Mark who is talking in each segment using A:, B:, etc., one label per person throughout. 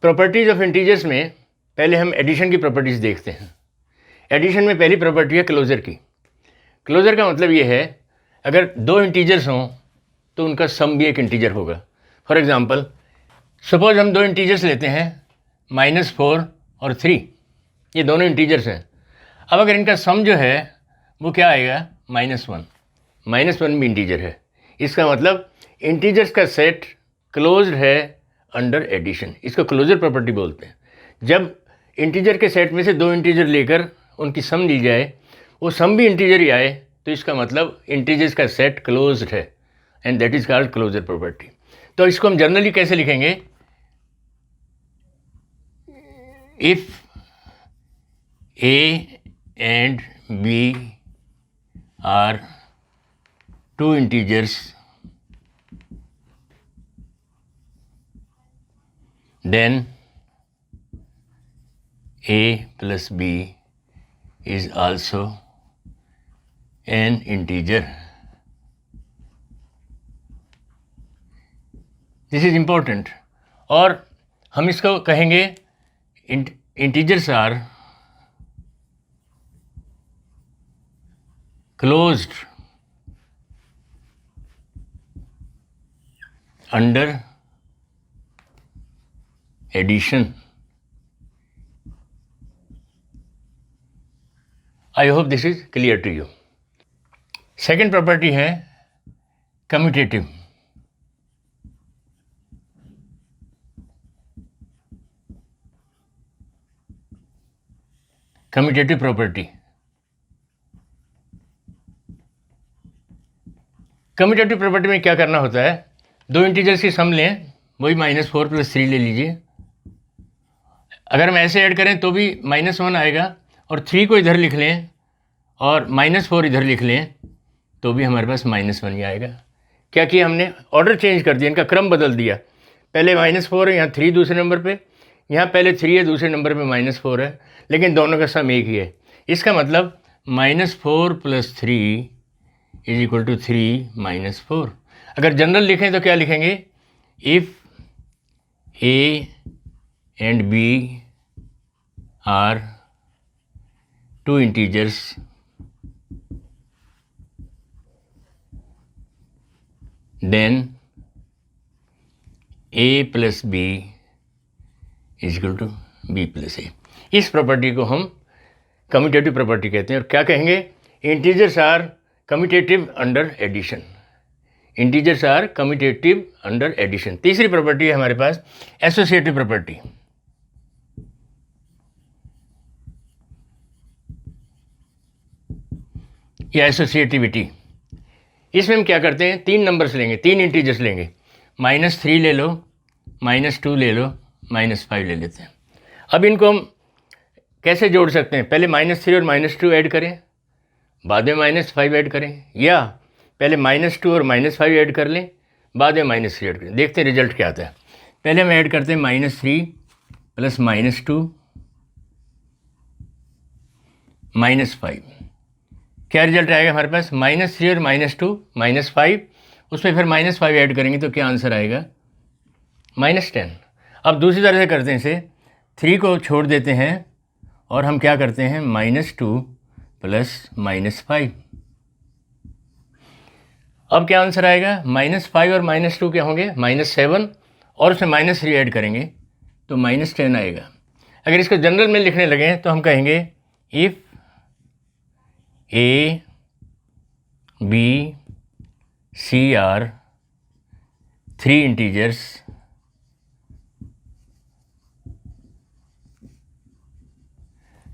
A: Properties of integers में पहले हम एडिशन की प्रॉपर्टीज़ देखते हैं। एडिशन में पहली प्रॉपर्टी है क्लोज़र की। क्लोज़र का मतलब ये है, अगर दो इंटीजर्स हों तो उनका सम भी एक इंटीजर होगा। फॉर एग्ज़ाम्पल, सपोज़ हम दो इंटीजर्स लेते हैं, -4 और 3, ये दोनों इंटीजर्स हैं। अब अगर इनका सम जो है वो क्या आएगा, -1। -1 भी इंटीजर है। इसका मतलब इंटीजर्स का सेट क्लोज्ड है अंडर एडिशन। इसको क्लोजर प्रॉपर्टी बोलते हैं। जब इंटीजर के सेट में से दो इंटीजर लेकर उनकी सम ली जाए, वो सम भी इंटीजर ही आए, तो इसका मतलब इंटीजर्स का सेट क्लोज्ड है, and that is called closure property. तो इसको हम जनरली कैसे लिखेंगे, if A and B are two integers, then a plus b is also an integer. This is important. और हम इसको कहेंगे integers are closed under addition. I hope this is clear to you. Second property है commutative. Commutative property, commutative property में क्या करना होता है, दो इंटीजर्स की सम लें, वही -4 + 3 ले लीजिए। अगर हम ऐसे ऐड करें तो भी -1 आएगा, और 3 को इधर लिख लें और -4 इधर लिख लें तो भी हमारे पास -1 ही आएगा। क्या किया हमने, ऑर्डर चेंज कर दिया, इनका क्रम बदल दिया। पहले -4 है, यहाँ 3 दूसरे नंबर पे, यहाँ पहले 3 है, दूसरे नंबर पे -4 है, लेकिन दोनों का सम एक ही है। इसका मतलब -4 + 3 = 3 - 4। अगर जनरल लिखें तो क्या लिखेंगे, if A and B are two integers, then a plus b = b plus a। इस प्रॉपर्टी को हम कम्यूटेटिव प्रॉपर्टी कहते हैं। और क्या कहेंगे, integers are commutative under addition. Integers are commutative under addition. तीसरी प्रॉपर्टी है हमारे पास एसोसिएटिव प्रॉपर्टी। या एसोसिएटिविटी। इसमें हम क्या करते हैं, 3 नंबर्स लेंगे, 3 इंटीजर्स लेंगे, -3 ले लो, -2 ले लो, -5 ले लेते हैं। अब इनको हम कैसे जोड़ सकते हैं, पहले -3 और -2 ऐड करें, बाद में -5 ऐड करें, या पहले -2 और -5 ऐड कर लें, बाद में -3 ऐड करें। देखते हैं रिजल्ट क्या आता है। पहले हम ऐड करते हैं -3 + -2 -5। क्या रिजल्ट आएगा हमारे पास, -3 और -2 -5, उसमें फिर -5 ऐड करेंगे तो क्या आंसर आएगा, -10। अब दूसरी तरह से करते हैं इसे, 3 को छोड़ देते हैं और हम क्या करते हैं, -2 + -5। अब क्या आंसर आएगा, -5 और -2 क्या होंगे, -7, और उसमें -3 ऐड करेंगे तो -10 आएगा। अगर इसको जनरल में लिखने लगें तो हम कहेंगे, if A, B, C are 3 integers,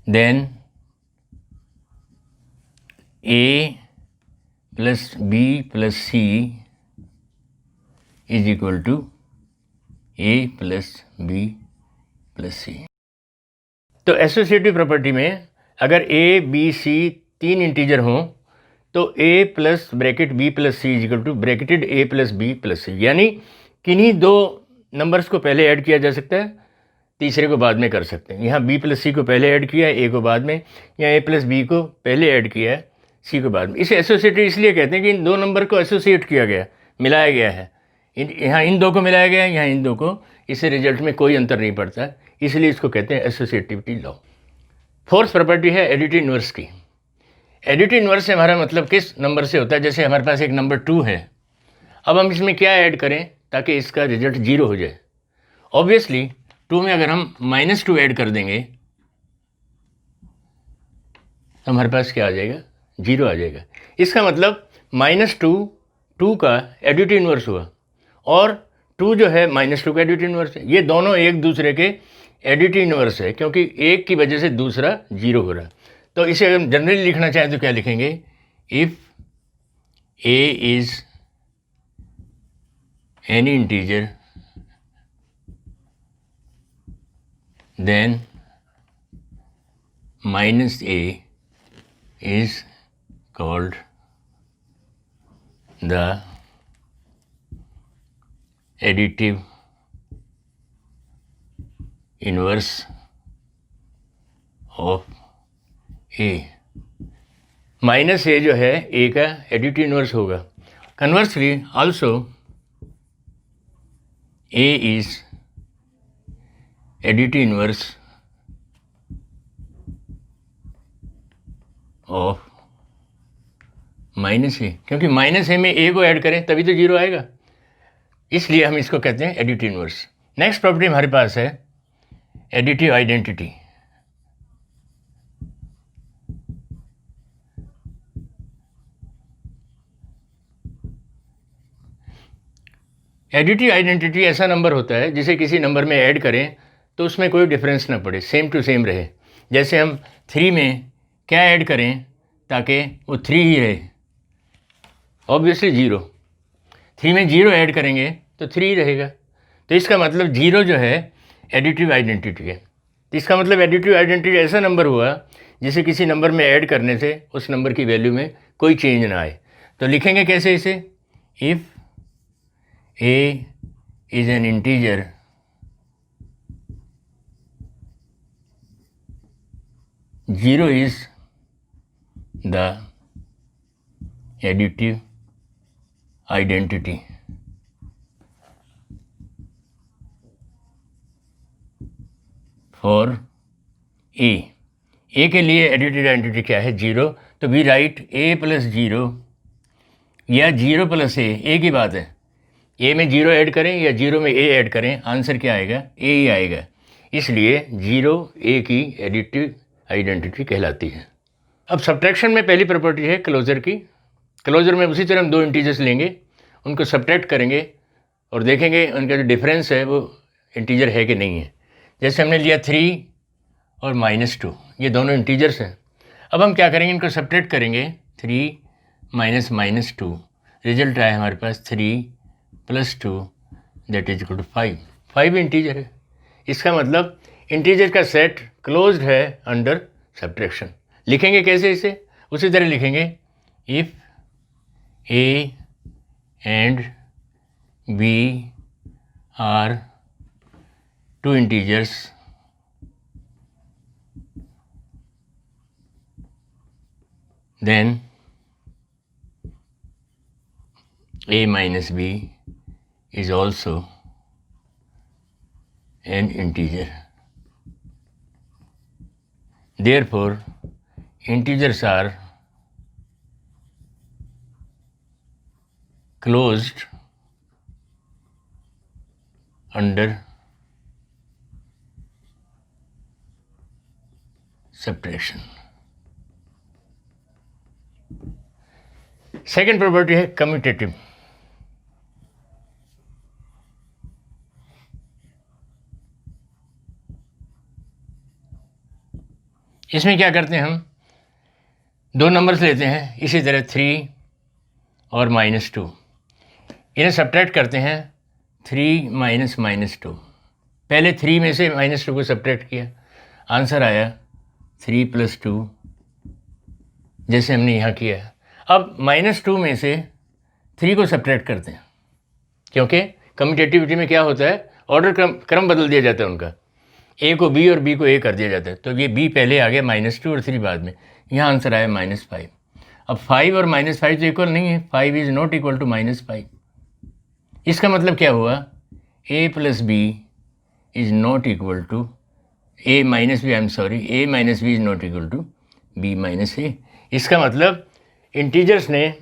A: then A plus B plus C = A plus B plus C। तो एसोसिएटिव प्रॉपर्टी में अगर A, B, C 3 इंटीजर हों तो A + (B + C = (A + B + C)। यानी किन्हीं 2 नंबर्स को पहले ऐड किया जा सकता है, तीसरे को बाद में कर सकते हैं। यहाँ B + C को पहले ऐड किया है, A को बाद में, या A + B को पहले ऐड किया है, C को बाद में। इसे एसोसिएटिव इसलिए कहते हैं कि इन 2 नंबर को एसोसिएट किया गया, मिलाया गया है। यहाँ इन दो को मिलाया गया है, यहाँ इन दो को, इससे रिजल्ट में कोई अंतर नहीं पड़ता, इसलिए इसको कहते हैं एसोसिएटिविटी लॉ। फोर्थ प्रॉपर्टी है एडिटिव इन्वर्स की। एडिटिव इन्वर्स से हमारा मतलब किस नंबर से होता है, जैसे हमारे पास एक नंबर 2 है, अब हम इसमें क्या ऐड करें ताकि इसका रिजल्ट 0 हो जाए। ऑब्वियसली 2 में अगर हम -2 ऐड कर देंगे तो हमारे पास क्या आ जाएगा, 0 आ जाएगा। इसका मतलब -2 का एडिटिव इन्वर्स हुआ और 2 जो है -2 का एडिटिव इन्वर्स है। ये दोनों एक दूसरे के एडिटिव इन्वर्स है, क्योंकि एक की वजह से दूसरा 0 हो रहा है। तो इसे अगर जनरली लिखना चाहें तो क्या लिखेंगे, if a is any integer then -a is called the additive inverse of a। -a जो है a का एडिटिव इन्वर्स होगा। Conversely also a is additive inverse of -a, क्योंकि -a में a को ऐड करें तभी तो 0 आएगा, इसलिए हम इसको कहते हैं एडिटिव इन्वर्स। नेक्स्ट प्रॉपर्टी हमारे पास है एडिटिव आइडेंटिटी। एडिटिव आइडेंटिटी ऐसा नंबर होता है जिसे किसी नंबर में ऐड करें तो उसमें कोई डिफरेंस ना पड़े, सेम टू सेम रहे। जैसे हम 3 में क्या ऐड करें ताकि वो 3 ही रहे, ऑब्वियसली 0। 3 में 0 ऐड करेंगे तो 3 ही रहेगा। तो इसका मतलब 0 जो है एडिटिव आइडेंटिटी है। तो इसका मतलब एडिटिव आइडेंटिटी ऐसा नंबर हुआ जिसे किसी नंबर में ऐड करने से उस नंबर की वैल्यू में कोई चेंज ना आए। तो लिखेंगे कैसे इसे, if a is an integer zero is the additive identity for a के लिए एडिटिव आइडेंटिटी क्या है, 0। तो वी राइट a + 0 या 0 + a की बात है। a में 0 ऐड करें या 0 में a ऐड करें, आंसर क्या आएगा, a ही आएगा। इसलिए 0 a की एडिटिव आइडेंटिटी कहलाती है। अब सब्ट्रैक्शन में पहली प्रॉपर्टी है क्लोजर की। क्लोजर में उसी तरह हम 2 इंटीजर्स लेंगे, उनको सब्ट्रैक्ट करेंगे और देखेंगे उनका जो डिफरेंस है वो इंटीजर है कि नहीं है। जैसे हमने लिया 3 और -2, ये दोनों इंटीजर्स हैं। अब हम क्या करेंगे, इनको सब्ट्रैक्ट करेंगे, 3 - -2, रिजल्ट आया हमारे पास 3 + 2 that is equal to 5। 5 integer है, इसका मतलब इंटीजर का सेट क्लोज्ड है अंडर सब्ट्रैक्शन। लिखेंगे कैसे इसे, उसी तरह लिखेंगे, if a and b are 2 integers then a minus b is also an integer. Therefore, integers are closed under subtraction. Second property है कम्यूटेटिव। इसमें क्या करते हैं, हम 2 नंबर्स लेते हैं, इसी तरह 3 और -2, इन्हें सब्ट्रैक्ट करते हैं, 3 - -2। पहले 3 में से -2 को सब्ट्रैक्ट किया, आंसर आया 3 + 2, जैसे हमने यहाँ किया। अब -2 में से 3 को सब्ट्रैक्ट करते हैं, क्योंकि कम्यूटेटिविटी में क्या होता है, ऑर्डर क्रम बदल दिया जाता है उनका, a को b और b को a कर दिया जाता है। तो ये b पहले आ गया, -2 और 3 बाद में, यहाँ आंसर आया -5। अब 5 और -5 तो इक्वल नहीं है, 5 इज़ नॉट इक्वल टू -5, इसका मतलब क्या हुआ, a plus B is not equal to a minus B, I am sorry, a minus B is not equal to b minus A. इसका मतलब इंटीजर्स ने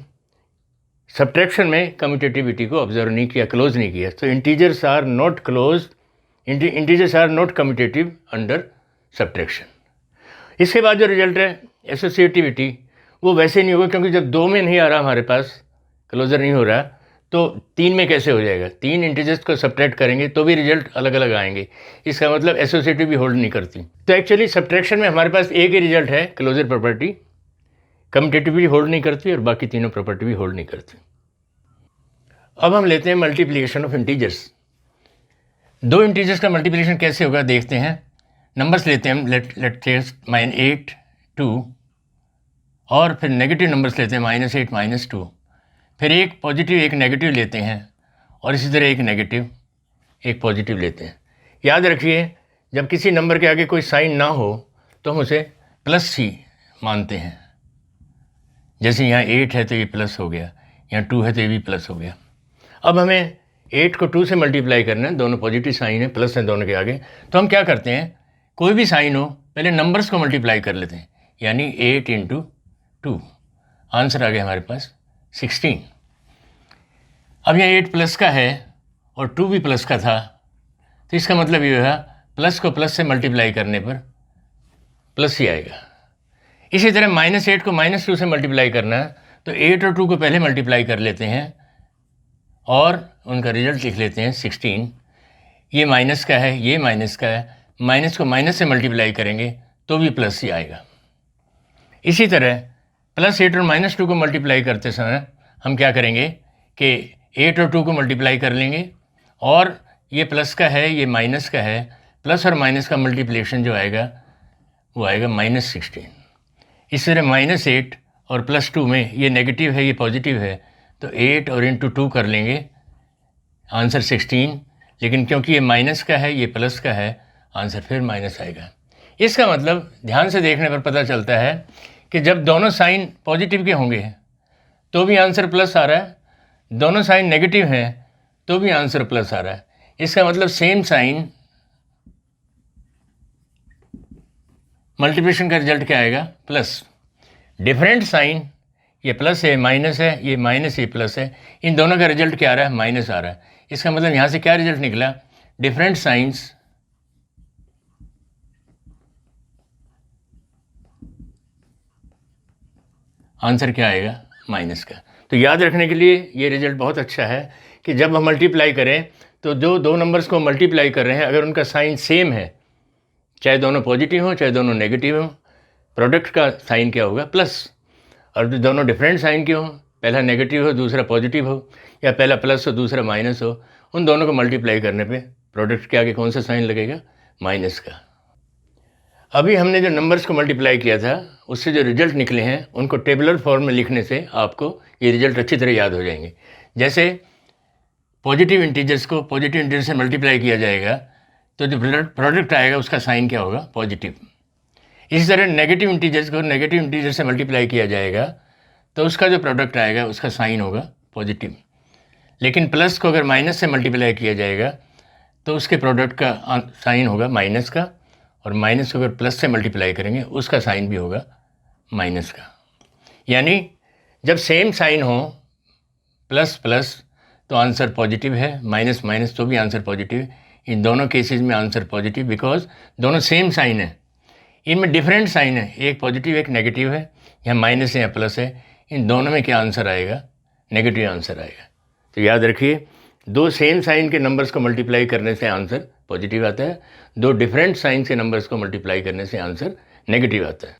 A: सब्ट्रैक्शन में कम्यूटेटिविटी को ऑब्जर्व नहीं किया, क्लोज नहीं किया। तो integers are not close, integers are not commutative under subtraction. इसके बाद जो रिजल्ट है एसोसिएटिविटी, वो वैसे नहीं होगा, क्योंकि जब 2 में नहीं आ रहा हमारे पास, क्लोजर नहीं हो रहा, तो 3 में कैसे हो जाएगा। 3 इंटीजर्स को सब्ट्रैक्ट करेंगे तो भी रिजल्ट अलग अलग आएंगे। इसका मतलब एसोसिएटिव भी होल्ड नहीं करती। तो एक्चुअली सब्ट्रैक्शन में हमारे पास एक ही रिजल्ट है, क्लोजर प्रॉपर्टी, कम्यूटेटिव भी होल्ड नहीं करती और बाकी तीनों प्रॉपर्टी भी होल्ड नहीं करती। अब हम लेते हैं मल्टीप्लिकेशन ऑफ इंटीजर्स। 2 इंटीजर्स का मल्टीप्लिकेशन कैसे होगा देखते हैं। नंबर्स लेते हैं हम, लेट टेस्ट -8 2, और फिर नेगेटिव नंबर्स लेते हैं -8 -2, फिर एक पॉजिटिव एक नेगेटिव लेते हैं, और इसी तरह एक नेगेटिव एक पॉजिटिव लेते हैं। याद रखिए, जब किसी नंबर के आगे कोई साइन ना हो तो हम उसे प्लस ही मानते हैं। जैसे यहाँ 8 है तो ये प्लस हो गया, यहाँ 2 है तो ये भी प्लस हो गया। अब हमें 8 को 2 से मल्टीप्लाई करना है, दोनों पॉजिटिव साइन है, प्लस है दोनों के आगे। तो हम क्या करते हैं, कोई भी साइन हो पहले नंबर्स को मल्टीप्लाई कर लेते हैं, यानी 8 × 2, आंसर आ गया हमारे पास 16। अब यह 8 प्लस का है और 2 भी प्लस का था, तो इसका मतलब ये हुआ प्लस को प्लस से मल्टीप्लाई करने पर प्लस ही आएगा। इसी तरह -8 को -2 से मल्टीप्लाई करना है, तो 8 और 2 को पहले मल्टीप्लाई कर लेते हैं और उनका रिजल्ट लिख लेते हैं 16। ये माइनस का है, ये माइनस का है, माइनस को माइनस से मल्टीप्लाई करेंगे तो भी प्लस ही आएगा। इसी तरह +8 और -2 को मल्टीप्लाई करते समय हम क्या करेंगे कि 8 और 2 को मल्टीप्लाई कर लेंगे, और ये प्लस का है, ये माइनस का है, प्लस और माइनस का मल्टीप्लिकेशन जो आएगा वो आएगा -16। इस तरह -8 और +2 में ये नेगेटिव है, ये पॉजिटिव है, तो 8 और × 2 कर लेंगे, आंसर 16। लेकिन क्योंकि ये माइनस का है, ये प्लस का है, आंसर फिर माइनस आएगा। इसका मतलब ध्यान से देखने पर पता चलता है कि जब दोनों साइन पॉजिटिव के होंगे तो भी आंसर प्लस आ रहा है, दोनों साइन नेगेटिव हैं तो भी आंसर प्लस आ रहा है। इसका मतलब सेम साइन मल्टीप्लिकेशन का रिजल्ट क्या आएगा, प्लस। डिफरेंट साइन, ये प्लस है, माइनस है, ये माइनस, ये प्लस है, इन दोनों का रिजल्ट क्या आ रहा है, माइनस आ रहा है। इसका मतलब यहाँ से क्या रिजल्ट निकला, डिफरेंट साइंस आंसर क्या आएगा, माइनस का। तो याद रखने के लिए ये रिजल्ट बहुत अच्छा है कि जब हम मल्टीप्लाई करें तो जो 2 नंबर्स को मल्टीप्लाई कर रहे हैं, अगर उनका साइन सेम है, चाहे दोनों पॉजिटिव हो चाहे दोनों नेगेटिव हो, प्रोडक्ट का साइन क्या होगा, प्लस। और जो दोनों डिफरेंट साइन के हों, पहला नेगेटिव हो दूसरा पॉजिटिव हो, या पहला प्लस हो दूसरा माइनस हो, उन दोनों को मल्टीप्लाई करने पे प्रोडक्ट के आगे कौन सा साइन लगेगा, माइनस का। अभी हमने जो नंबर्स को मल्टीप्लाई किया था उससे जो रिजल्ट निकले हैं उनको टेबुलर फॉर्म में लिखने से आपको ये रिजल्ट अच्छी तरह याद हो जाएंगे। जैसे पॉजिटिव इंटीजर्स को पॉजिटिव इंटीजर से मल्टीप्लाई किया जाएगा तो जो प्रोडक्ट आएगा उसका साइन क्या होगा, पॉजिटिव। इसी तरह नेगेटिव इंटीजर्स को नेगेटिव इंटीजर से मल्टीप्लाई किया जाएगा तो उसका जो प्रोडक्ट आएगा उसका साइन होगा पॉजिटिव। लेकिन प्लस को अगर माइनस से मल्टीप्लाई किया जाएगा तो उसके प्रोडक्ट का साइन होगा माइनस का, और माइनस को अगर प्लस से मल्टीप्लाई करेंगे उसका साइन भी होगा माइनस का। यानी जब सेम साइन हो, प्लस प्लस तो आंसर पॉजिटिव है, माइनस माइनस तो भी आंसर पॉजिटिव। इन दोनों केसेस में आंसर पॉजिटिव बिकॉज दोनों सेम साइन है। इनमें डिफरेंट साइन है, एक पॉजिटिव एक नेगेटिव है, या माइनस है या प्लस है, इन दोनों में क्या आंसर आएगा, नेगेटिव आंसर आएगा। तो याद रखिए, 2 सेम साइन के नंबर्स को मल्टीप्लाई करने से आंसर पॉजिटिव आता है, 2 डिफरेंट साइन के नंबर्स को मल्टीप्लाई करने से आंसर नेगेटिव आता है।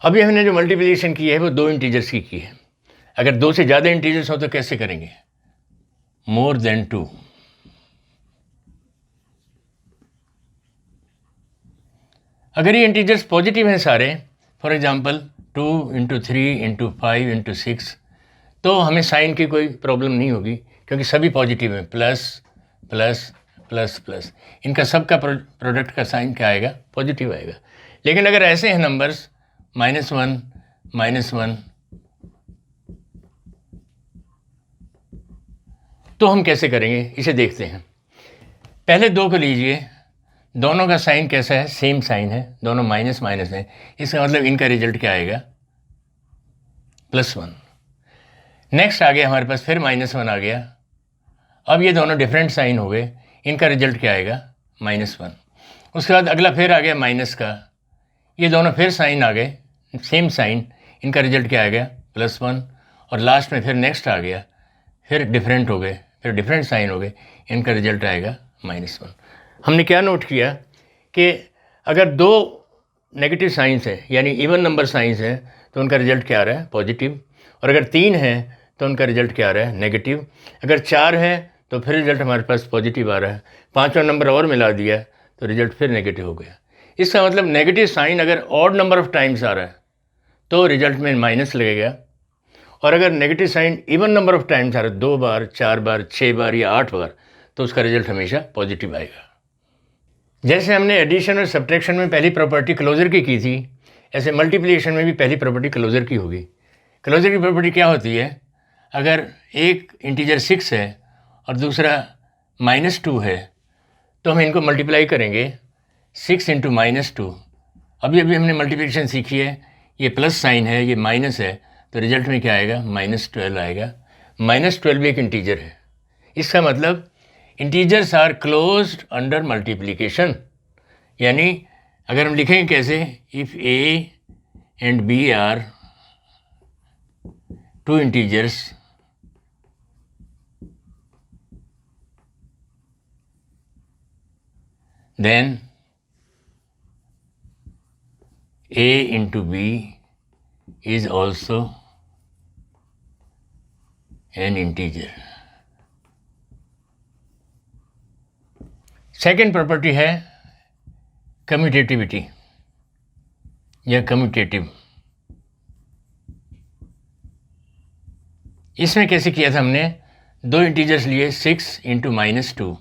A: अभी हमने जो मल्टीप्लिकेशन की है वो 2 इंटीजर्स की है। अगर 2 से ज़्यादा इंटीजर्स हो तो कैसे करेंगे, मोर देन 2। अगर ये इंटीजर्स पॉजिटिव हैं सारे, फॉर एग्जांपल 2 × 3 × 5 × 6, तो हमें साइन की कोई प्रॉब्लम नहीं होगी क्योंकि सभी पॉजिटिव हैं, प्लस प्लस प्लस प्लस, इनका सबका प्रोडक्ट का साइन क्या आएगा, पॉजिटिव आएगा। लेकिन अगर ऐसे हैं नंबर्स -1 -1, तो हम कैसे करेंगे इसे देखते हैं। पहले दो को लीजिए, दोनों का साइन कैसा है, सेम साइन है, दोनों माइनस माइनस है, इसका मतलब इनका रिजल्ट क्या आएगा, +1। नेक्स्ट आ गया हमारे पास फिर -1 आ गया, अब ये दोनों डिफरेंट साइन हो गए, इनका रिजल्ट क्या आएगा, -1। उसके बाद अगला फिर आ गया माइनस का, ये दोनों फिर साइन आ गए, सेम साइन, इनका रिजल्ट क्या आएगा, +1। और लास्ट में फिर नेक्स्ट आ गया, फिर डिफरेंट हो गए, फिर डिफरेंट साइन हो गए, इनका रिजल्ट आएगा -1। हमने क्या नोट किया कि अगर दो नेगेटिव साइंस है यानी इवन नंबर साइंस है तो उनका रिजल्ट क्या आ रहा है, पॉजिटिव। और अगर 3 है तो उनका रिजल्ट क्या आ रहा है, नेगेटिव। अगर 4 है तो फिर रिजल्ट हमारे पास पॉजिटिव आ रहा है, 5वां नंबर और मिला दिया तो रिजल्ट फिर नेगेटिव हो गया। इसका मतलब नेगेटिव साइन अगर ऑड नंबर ऑफ टाइम्स आ रहा है तो रिजल्ट में माइनस लगेगा, और अगर negative sign even number of times आ रहा है, 2 बार, 4 बार, 6 बार या 8 बार, तो उसका रिजल्ट हमेशा पॉजिटिव आएगा। जैसे हमने एडिशन और सब्ट्रैक्शन में पहली प्रॉपर्टी क्लोजर की थी, ऐसे मल्टीप्लिकेशन में भी पहली प्रॉपर्टी क्लोजर की होगी। क्लोजर की प्रॉपर्टी क्या होती है, अगर एक इंटीजर 6 है और दूसरा -2 है तो हम इनको मल्टीप्लाई करेंगे 6 × -2। अभी हमने मल्टीप्लिकेशन सीखी है, ये प्लस साइन है, ये माइनस है, तो रिजल्ट में क्या आएगा, -12 आएगा। -12 भी एक इंटीजर है, इसका मतलब integers are closed under multiplication. यानी अगर हम लिखेंगे कैसे, if a and b are 2 integers then a into b is also an integer। Second property है कम्यूटेटिविटी या कम्यूटेटिव। इसमें कैसे किया था हमने, दो इंटीजर्स लिए 6 × -2,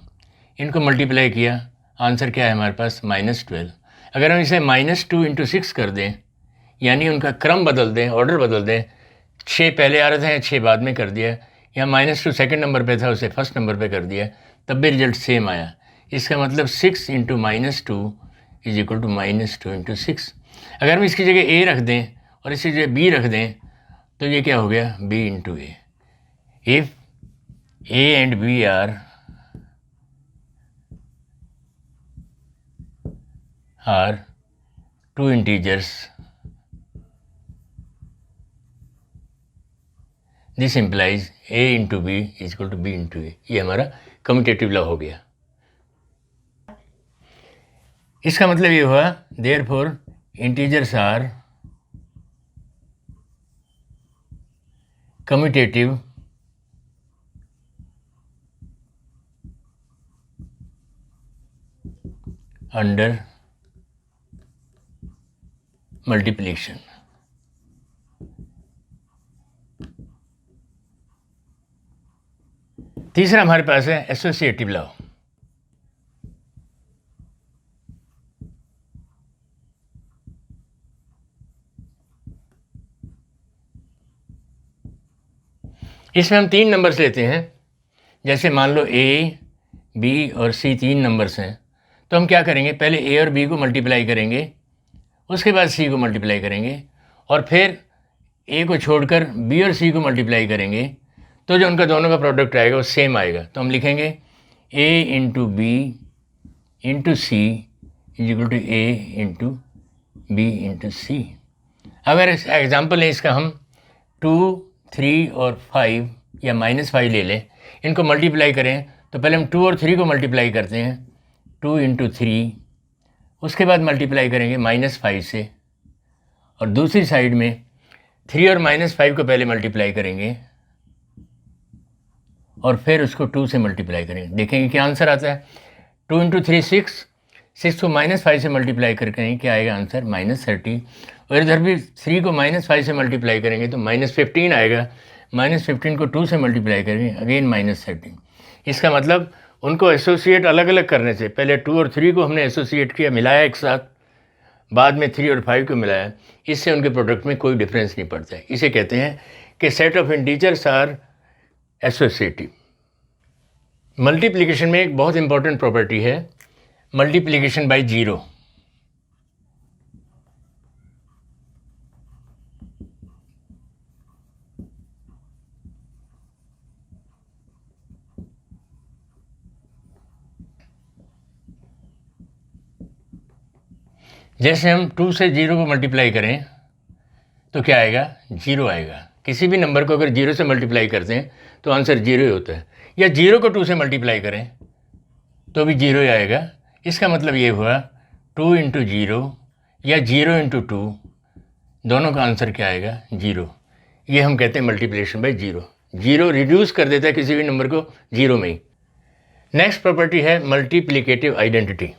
A: इनको मल्टीप्लाई किया, आंसर क्या है हमारे पास, -12। अगर हम इसे -2 × 6 कर दें, यानी उनका क्रम बदल दें, ऑर्डर बदल दें, 6 पहले आ रहे थे, 6 बाद में कर दिया, या -2 सेकंड नंबर पे था, उसे फर्स्ट नंबर पे कर दिया, तब भी रिजल्ट सेम आया। इसका मतलब 6 × -2 इज इक्वल टू -2 × 6। अगर हम इसकी जगह a रख दें और इसकी जगह b रख दें तो ये क्या हो गया, b × a। If a and b are 2 integers, this implies a × b is equal to b × a। ये हमारा कम्यूटेटिव लॉ हो गया। इसका मतलब ये हुआ, therefore integers are commutative under multiplication. तीसरा हमारे पास है एसोसिएटिव लॉ। इसमें हम 3 नंबर्स लेते हैं, जैसे मान लो a, b और c 3 नंबर्स हैं, तो हम क्या करेंगे, पहले a और b को मल्टीप्लाई करेंगे, उसके बाद c को मल्टीप्लाई करेंगे, और फिर a को छोड़कर b और c को मल्टीप्लाई करेंगे, तो जो उनका दोनों का प्रोडक्ट आएगा वो सेम आएगा। तो हम लिखेंगे a × b × c is equal to a × b × c। अगर एग्जाम्पल है इसका, हम 2, 3 और 5 या -5 ले लें, इनको मल्टीप्लाई करें तो पहले हम 2 और 3 को मल्टीप्लाई करते हैं, 2 × 3, उसके बाद मल्टीप्लाई करेंगे -5 से, और दूसरी साइड में 3 और -5 को पहले मल्टीप्लाई करेंगे और फिर उसको 2 से मल्टीप्लाई करेंगे। देखेंगे क्या आंसर आता है, 2 × 3 6, 6 को -5 से मल्टीप्लाई करके क्या आएगा आंसर, -30। और इधर भी 3 को -5 से मल्टीप्लाई करेंगे तो -15 आएगा, -15 को 2 से मल्टीप्लाई करेंगे, अगेन -13। इसका मतलब उनको एसोसिएट अलग अलग करने से, पहले 2 और 3 को हमने एसोसिएट किया, मिलाया एक साथ, बाद में 3 और 5 को मिलाया, इससे उनके प्रोडक्ट में कोई डिफरेंस नहीं पड़ता है। इसे कहते हैं कि set of integers are associative. Multiplication में एक बहुत इंपॉर्टेंट प्रॉपर्टी है, मल्टीप्लिकेशन बाय जीरो। जैसे हम 2 से 0 को मल्टीप्लाई करें तो क्या आएगा, 0 आएगा। किसी भी नंबर को अगर 0 से मल्टीप्लाई करते हैं तो आंसर 0 ही होता है, या 0 को 2 से मल्टीप्लाई करें तो भी 0 ही आएगा। इसका मतलब ये हुआ 2 इंटू 0 या 0 इंटू 2, दोनों का आंसर क्या आएगा, 0। ये हम कहते हैं multiplication by zero. Zero reduce कर देता है किसी भी नंबर को 0 में ही। नेक्स्ट प्रॉपर्टी है मल्टीप्लिकेटिव आइडेंटिटी।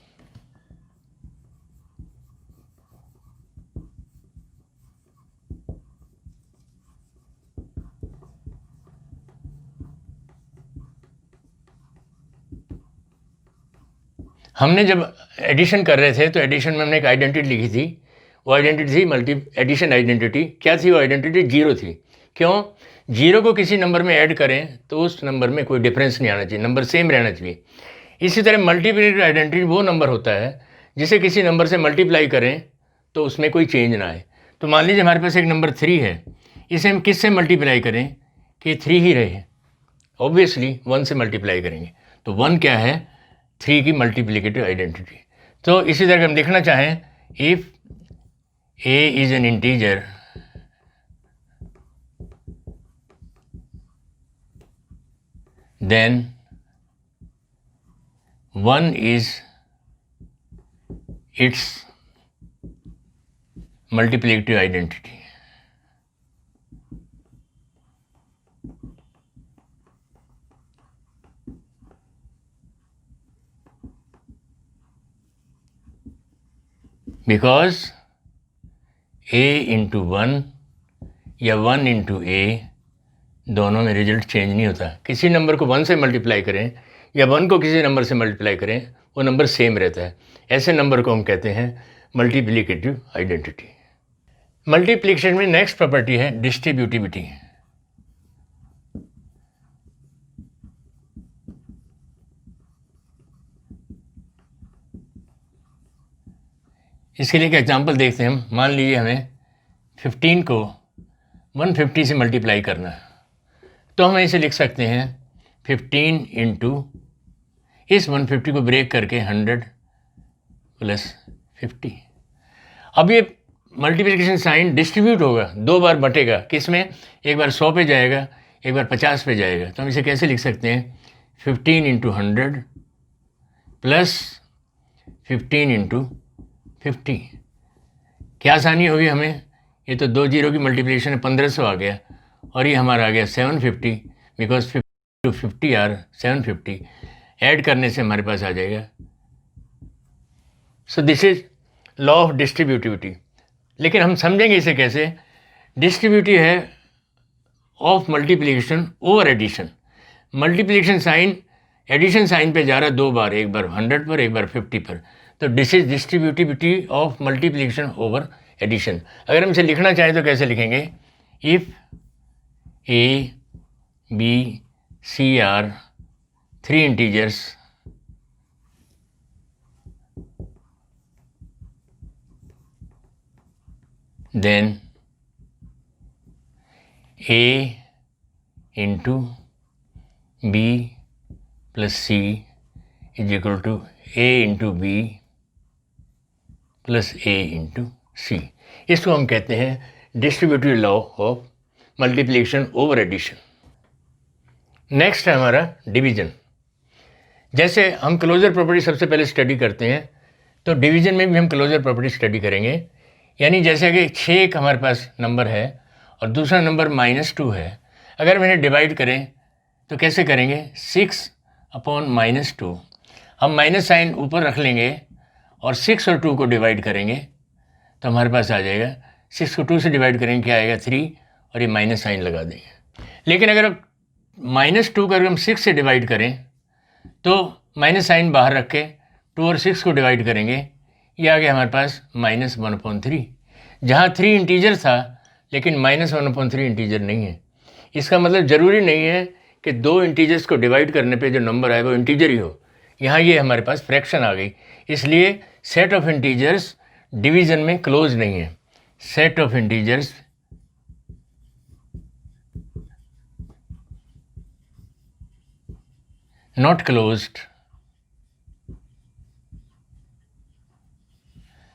A: हमने जब एडिशन कर रहे थे तो एडिशन में हमने एक आइडेंटिटी लिखी थी, वो आइडेंटिटी थी मल्टी एडिशन आइडेंटिटी। क्या थी वो आइडेंटिटी, 0 थी। क्यों, 0 को किसी नंबर में ऐड करें तो उस नंबर में कोई डिफरेंस नहीं आना चाहिए, नंबर सेम रहना चाहिए। इसी तरह मल्टीप्लिकेटिव आइडेंटिटी वो नंबर होता है जिसे किसी नंबर से मल्टीप्लाई करें तो उसमें कोई चेंज ना आए। तो मान लीजिए हमारे पास एक नंबर 3 है, इसे हम किससे मल्टीप्लाई करें कि 3 ही रहे, ऑब्वियसली 1 से मल्टीप्लाई करेंगे। तो 1 क्या है, 3 की मल्टीप्लिकेटिव आइडेंटिटी। तो इसी तरह हम लिखना चाहें, if a is an integer then 1 is its multiplicative identity. Because a into 1 या 1 into a दोनों में रिजल्ट चेंज नहीं होता। किसी नंबर को 1 से मल्टीप्लाई करें या 1 को किसी नंबर से मल्टीप्लाई करें, वो नंबर सेम रहता है। ऐसे नंबर को हम कहते हैं मल्टीप्लिकेटिव आइडेंटिटी। मल्टीप्लिकेशन में नेक्स्ट प्रॉपर्टी है डिस्ट्रीब्यूटिविटी। इसके लिए एक एग्जांपल देखते हैं हम। मान लीजिए हमें 15 को 150 से मल्टीप्लाई करना है, तो हम ऐसे लिख सकते हैं 15 इंटू, इस 150 को ब्रेक करके 100 प्लस 50। अब ये मल्टीप्लिकेशन साइन डिस्ट्रीब्यूट होगा, 2 बार बटेगा। किस में, एक बार 100 पे जाएगा, एक बार 50 पे जाएगा। तो हम इसे कैसे लिख सकते हैं, 15 इंटू 100 प्लस 15 इंटू 50। क्या आसानी होगी हमें, ये तो 2 जीरो की मल्टीप्लिकेशन है, 1500 आ गया, और ये हमारा आ गया 750, बिकॉज 50 टू 50 आर 750। ऐड करने से हमारे पास आ जाएगा। So this is law of distributivity. लेकिन हम समझेंगे इसे कैसे। डिस्ट्रीब्यूटिव है of multiplication over addition. Multiplication sign addition sign पे जा रहा है 2 बार, एक बार 100 पर, एक बार 50 पर। तो this is distributivity of multiplication over addition. अगर हम इसे लिखना चाहें तो कैसे लिखेंगे, if A B C are 3 integers then a into b plus c is equal to a into b plus a into c। इसको हम कहते हैं distributive law of multiplication over addition. Next है हमारा डिवीजन। जैसे हम क्लोजर प्रॉपर्टी सबसे पहले स्टडी करते हैं, तो डिवीजन में भी हम क्लोजर प्रॉपर्टी स्टडी करेंगे। यानी जैसे कि 6 एक हमारे पास नंबर है और दूसरा नंबर -2 है, अगर हम इन्हें डिवाइड करें तो कैसे करेंगे, 6 अपॉन -2। हम माइनस साइन ऊपर रख लेंगे और 6 और 2 को डिवाइड करेंगे तो हमारे पास आ जाएगा, 6 को 2 से डिवाइड करेंगे क्या आएगा, 3, और ये माइनस साइन लगा देंगे। लेकिन अगर -2 को अगर हम 6 से डिवाइड करें तो माइनस साइन बाहर रख के 2 और 6 को डिवाइड करेंगे, ये आ गया हमारे पास -1/3। जहाँ 3 इंटीजर था लेकिन -1/3 इंटीजर नहीं है। इसका मतलब ज़रूरी नहीं है कि दो इंटीजर्स को डिवाइड करने पे जो नंबर आए वो इंटीजर ही हो। यहाँ ये हमारे पास फ्रैक्शन आ गई, इसलिए सेट ऑफ इंटीजर्स डिवीज़न में क्लोज नहीं है। Set of integers not closed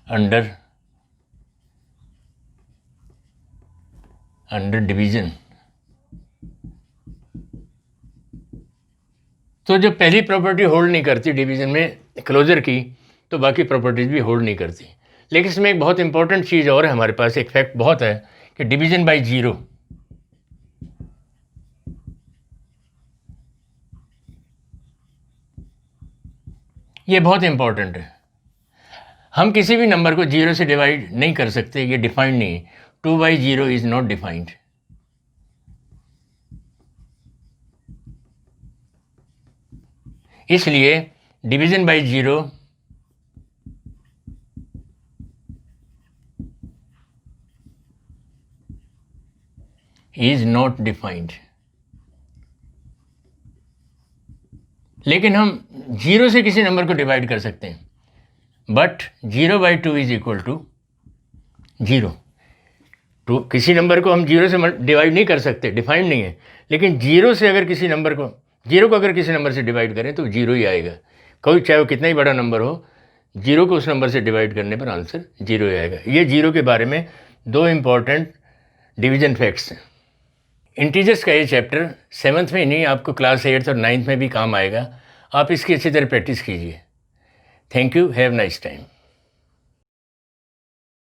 A: under division. तो जो पहली प्रॉपर्टी होल्ड नहीं करती डिवीज़न में क्लोजर की, तो बाकी प्रॉपर्टीज़ भी होल्ड नहीं करती। लेकिन इसमें एक बहुत इंपॉर्टेंट चीज़ और है हमारे पास, एक फैक्ट बहुत है कि डिवीज़न बाय ज़ीरो, ये बहुत इंपॉर्टेंट है। हम किसी भी नंबर को जीरो से डिवाइड नहीं कर सकते, ये डिफाइंड नहीं है। 2/0 इज़ नॉट डिफाइंड। इसलिए division by zero is not defined. लेकिन हम जीरो से किसी नंबर को डिवाइड कर सकते हैं, बट 0/2 इज इक्वल टू 0। तो किसी नंबर को हम जीरो से डिवाइड नहीं कर सकते, डिफाइंड नहीं है। लेकिन जीरो से अगर किसी नंबर को अगर किसी नंबर से डिवाइड करें तो जीरो ही आएगा। कोई चाहे वो कितना ही बड़ा नंबर हो, जीरो को उस नंबर से डिवाइड करने पर आंसर जीरो ही आएगा। ये जीरो के बारे में दो इम्पॉर्टेंट डिवीज़न फैक्ट्स हैं। इंटीजर्स का ये चैप्टर 7th में ही नहीं, आपको क्लास 8th और 9th में भी काम आएगा। आप इसकी अच्छी तरह प्रैक्टिस कीजिए। Thank you, have nice time.